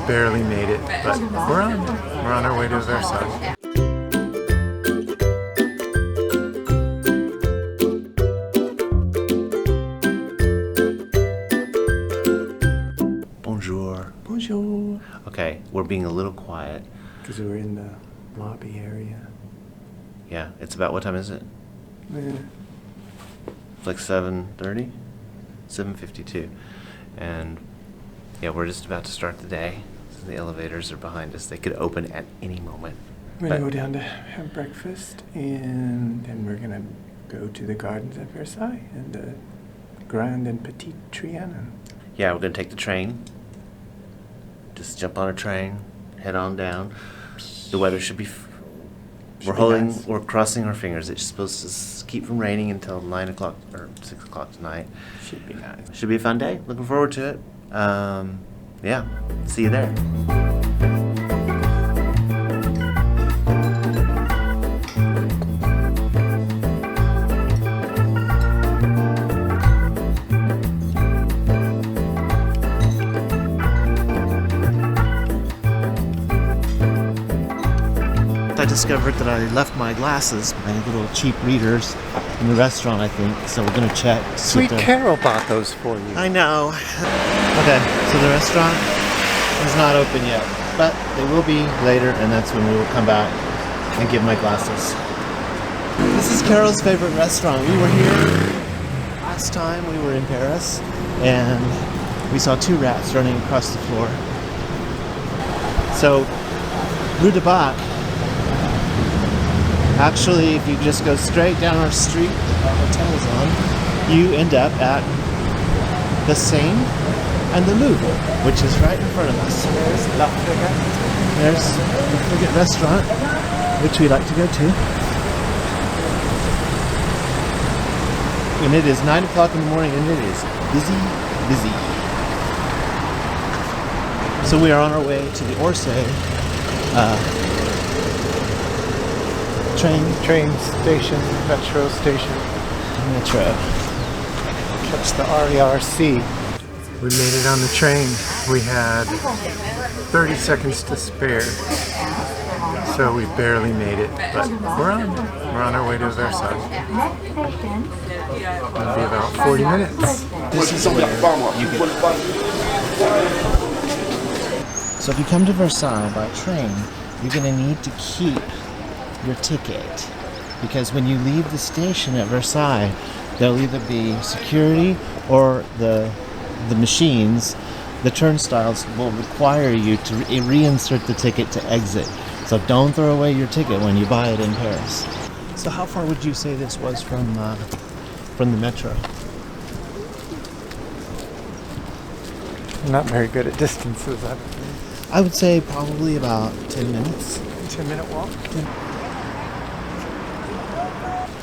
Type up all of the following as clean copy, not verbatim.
barely made it, but we're on our way to Versailles. Bonjour. Bonjour. Okay, we're being a little quiet. Because we're in the lobby area. Yeah, it's about, what time is it? Yeah. It's like 7:30? 7:52. And yeah, we're just about to start the day. So the elevators are behind us. They could open at any moment. We're going to go down to have breakfast, and then we're going to go to the gardens at Versailles and the Grand and Petit Trianon. Yeah, we're going to take the train. Just jump on a train, head on down. The weather should be... We're crossing our fingers. It's supposed to keep from raining until 9 o'clock or 6 o'clock tonight. Should be nice. Should be a fun day. Looking forward to it. Yeah, see you there. I discovered that I left my glasses, my little cheap readers, in the restaurant, I think. So we're gonna check. Sweet Carol bought those for you. I know. Okay, so the restaurant is not open yet, but they will be later, and that's when we will come back and get my glasses. This is Carol's favorite restaurant. We were here last time we were in Paris, and we saw 2 rats running across the floor. So, Rue de Bac. Actually, if you just go straight down our street our hotel is on, you end up at the Seine and the Louvre, which is right in front of us. There's La Frégate. There's the Frégate restaurant, which we like to go to. And it is 9 o'clock in the morning, and it is busy, busy. So we are on our way to the Orsay Train station, metro station. Metro. Catch the RERC. We made it on the train. We had 30 seconds to spare, so we barely made it, but we're on our way to Versailles. It'll be about 40 minutes. This is where you get. So if you come to Versailles by train, you're going to need to keep your ticket, because when you leave the station at Versailles, there'll either be security or the machines, the turnstiles will require you to reinsert the ticket to exit. So don't throw away your ticket when you buy it in Paris. So how far would you say this was from the metro? I'm not very good at distances. I would say probably about 10 minutes. 10-minute walk.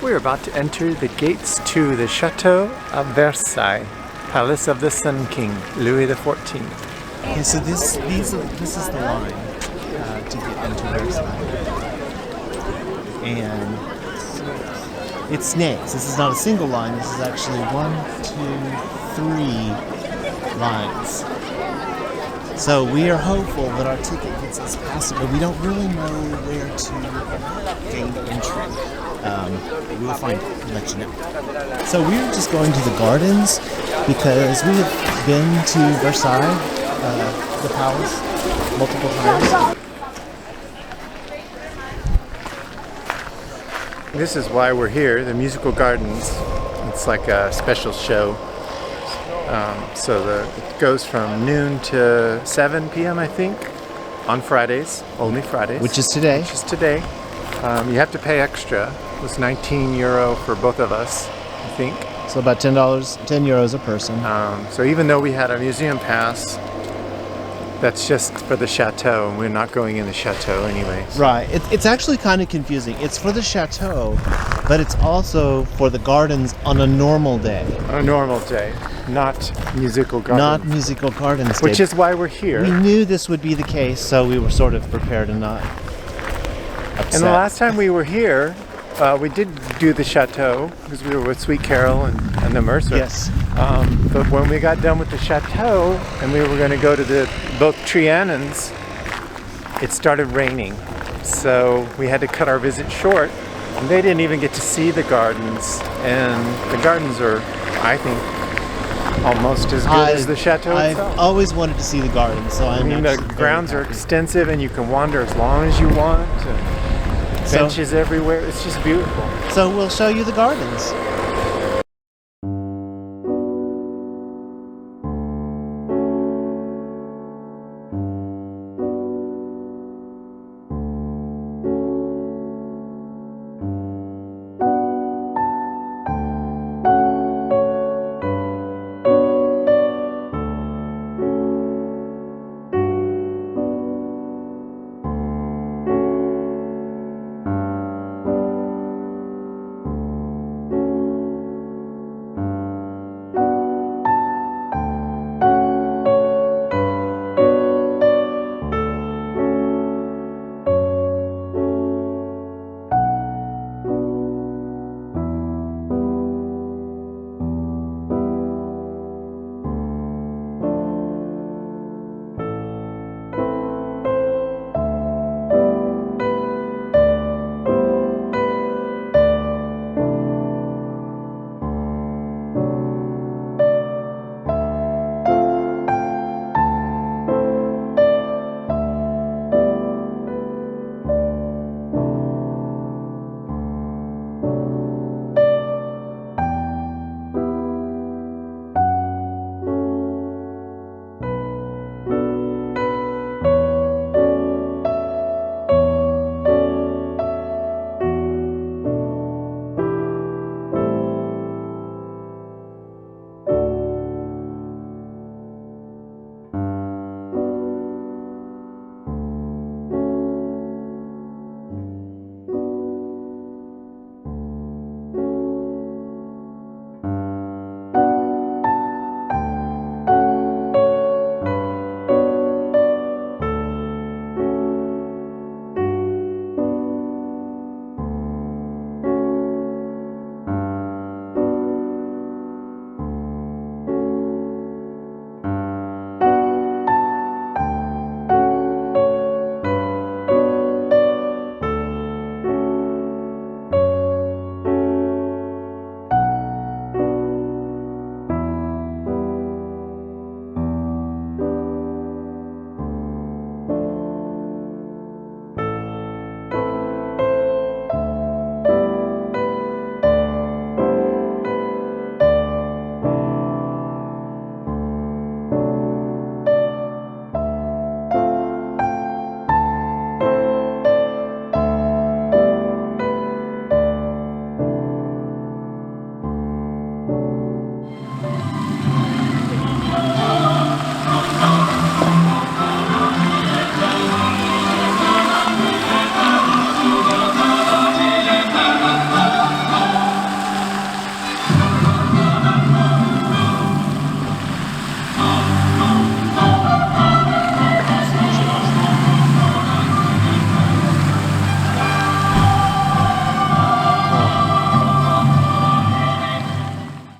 We're about to enter the gates to the Chateau of Versailles, Palace of the Sun King, Louis XIV. Okay, so this is the line to get into Versailles. And it's snakes. This is not a single line. This is actually 1, 2, 3 lines. So we are hopeful that our ticket gets us past it, but we don't really know where to gain entry. We'll find it and let you know. So we're just going to the gardens because we have been to Versailles, the palace, multiple times. This is why we're here, the musical gardens. It's like a special show. It goes from noon to 7 p.m. I think, on Fridays, only Fridays. Which is today. You have to pay extra. It was €19 for both of us, I think. So about $10, 10 euros a person. So even though we had a museum pass, that's just for the chateau, and we're not going in the chateau anyways. Right. It's actually kind of confusing. It's for the chateau, but it's also for the gardens on a normal day. On a normal day, not musical gardens. Not musical gardens day. Which is why we're here. We knew this would be the case, so we were sort of prepared and not upset. And the last time we were here, we did do the chateau because we were with Sweet Carol and the Mercer. Yes. But when we got done with the chateau and we were going to go to both Trianons, it started raining. So we had to cut our visit short. And they didn't even get to see the gardens. And the gardens are, I think, almost as good as the chateau itself. I've always wanted to see the gardens, so I mean, the grounds are extensive and you can wander as long as you want. Benches everywhere. It's just beautiful. So we'll show you the gardens.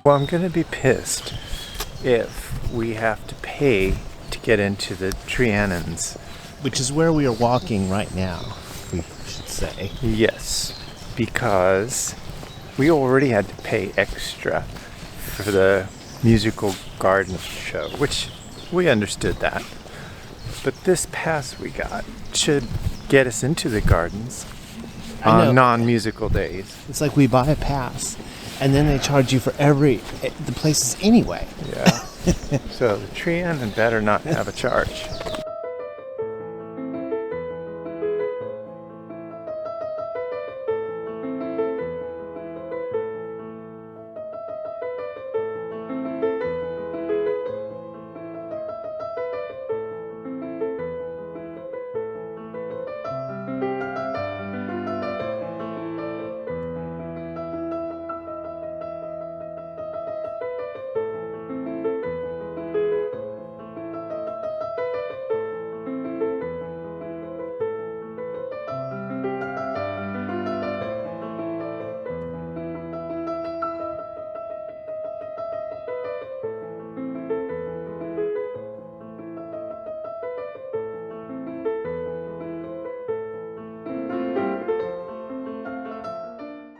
Well, I'm going to be pissed if we have to pay to get into the Trianons. Which is where we are walking right now, we should say. Yes, because we already had to pay extra for the musical garden show, which we understood that. But this pass we got should get us into the gardens on non-musical days. It's like we buy a pass, and then they charge you for the places anyway. Yeah. So the Trianon better not have a charge.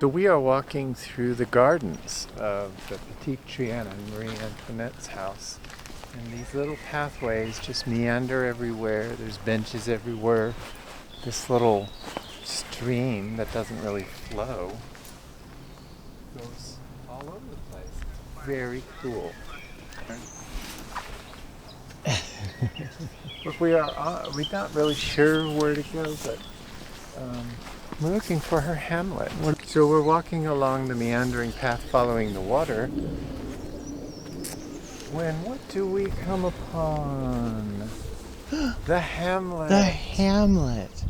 So we are walking through the gardens of the Petit Trianon, Marie Antoinette's house. And these little pathways just meander everywhere. There's benches everywhere. This little stream that doesn't really flow goes all over the place. It's very cool. But we're not really sure where to go, but we're looking for her Hamlet. So we're walking along the meandering path following the water. When what do we come upon? The Hamlet. The Hamlet.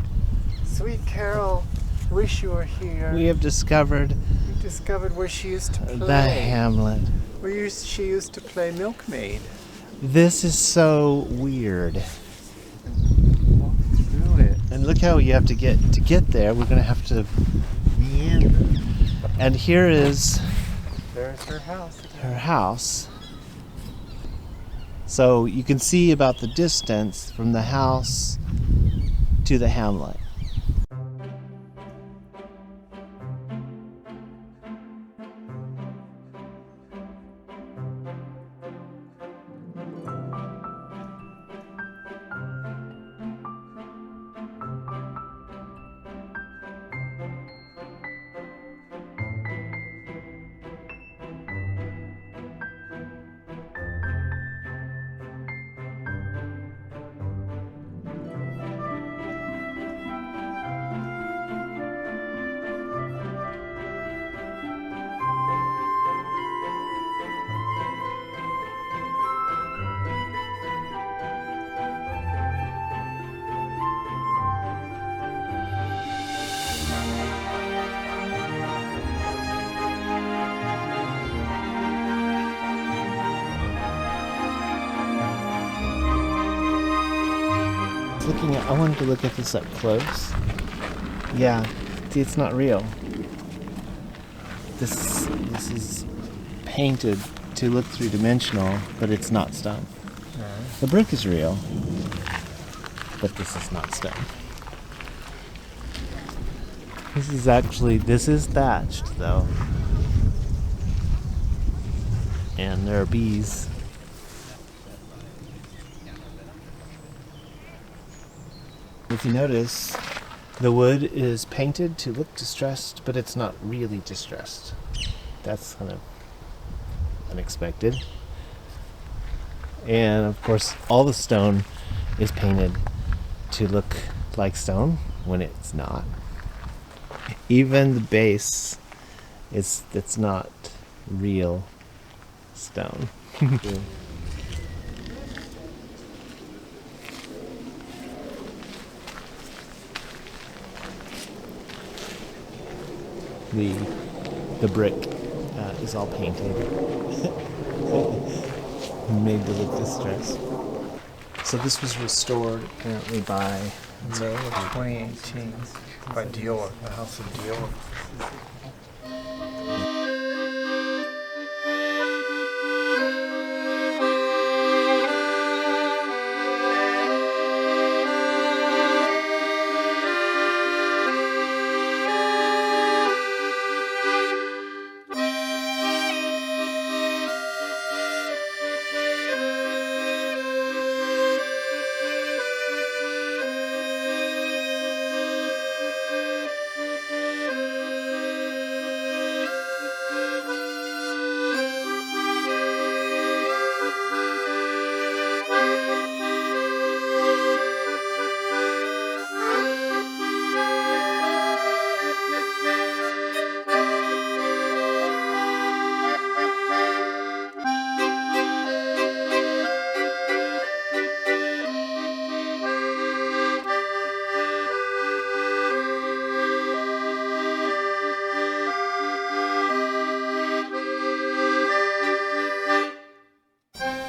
Sweet Carol, wish you were here. We have discovered where she used to play. the Hamlet. She used to play milkmaid. This is so weird. Walk through it. And look how you have to get there. We're gonna have to meander. And here is There's her house. her house. So you can see about the distance from the house to the Hamlet. I wanted to look at this up close. Yeah, see, it's not real. This is painted to look three-dimensional, but it's not stone. The brick is real, but this is not stone. This is thatched though, and there are bees. If you notice, the wood is painted to look distressed, but it's not really distressed. That's kind of unexpected. And of course, all the stone is painted to look like stone when it's not. Even the base it's not real stone. The brick is all painted, made to look distressed. So this was restored apparently by May of 2018 by Dior, the House of Dior.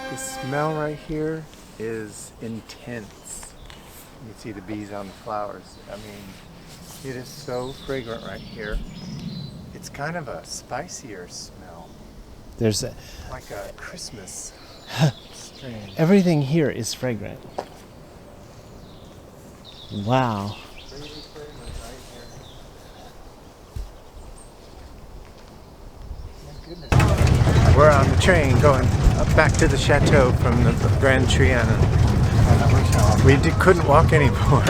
The smell right here is intense. You can see the bees on the flowers. I mean, it is so fragrant right here. It's kind of a spicier smell. There's like a Christmas strain. Everything here is fragrant. Wow. Really fragrant right here. We're on the train going back to the chateau from the Grand Trianon. We couldn't walk anymore.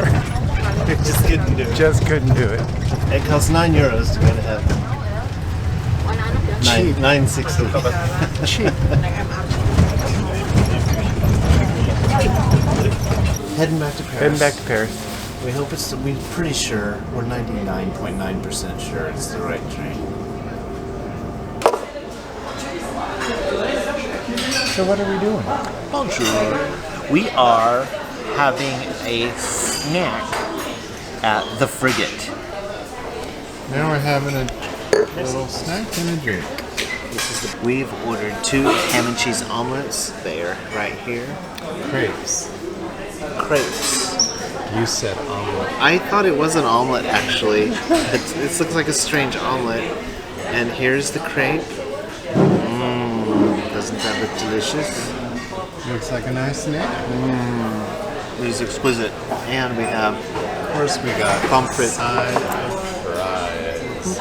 Just couldn't do it. Just couldn't do it. It costs €9 to go to heaven. Cheap. $9.60. Cheap. Heading back to Paris. Heading back to Paris. We hope it's. We're pretty sure. We're 99.9% sure it's the right train. So what are we doing? Bonjour. We are having a snack at the Frigate. Now we're having a little snack and a drink. We've ordered 2 ham and cheese omelets. They're right here. Crepes. Crepes. You said omelet. I thought it was an omelet actually. It looks like a strange omelet. And here's the crepe. Doesn't that look delicious? Looks like a nice snack. It is exquisite. And we have, Of course, we got pommes frites. side of fries.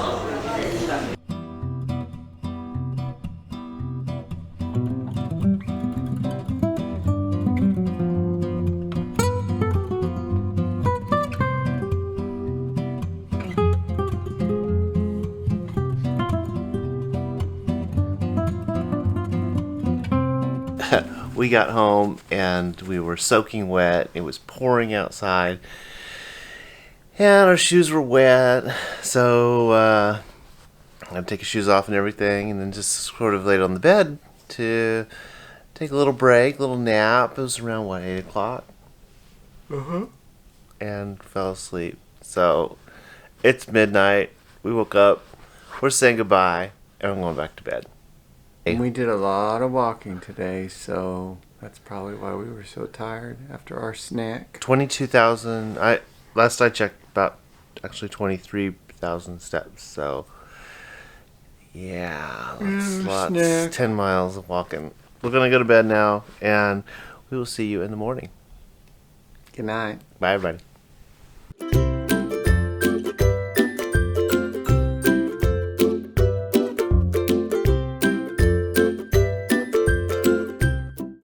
We got home and we were soaking wet. It was pouring outside. And our shoes were wet. So I had to take the shoes off and everything. And then just sort of laid on the bed to take a little break, a little nap. It was around, 8 o'clock? And fell asleep. So it's midnight. We woke up. We're saying goodbye. And I'm going back to bed. We did a lot of walking today, so that's probably why we were so tired after our snack. 22,000. Last I checked, about actually 23,000 steps. So yeah, that's lots. Snack. 10 miles of walking. We're gonna go to bed now, and we will see you in the morning. Good night. Bye, everybody.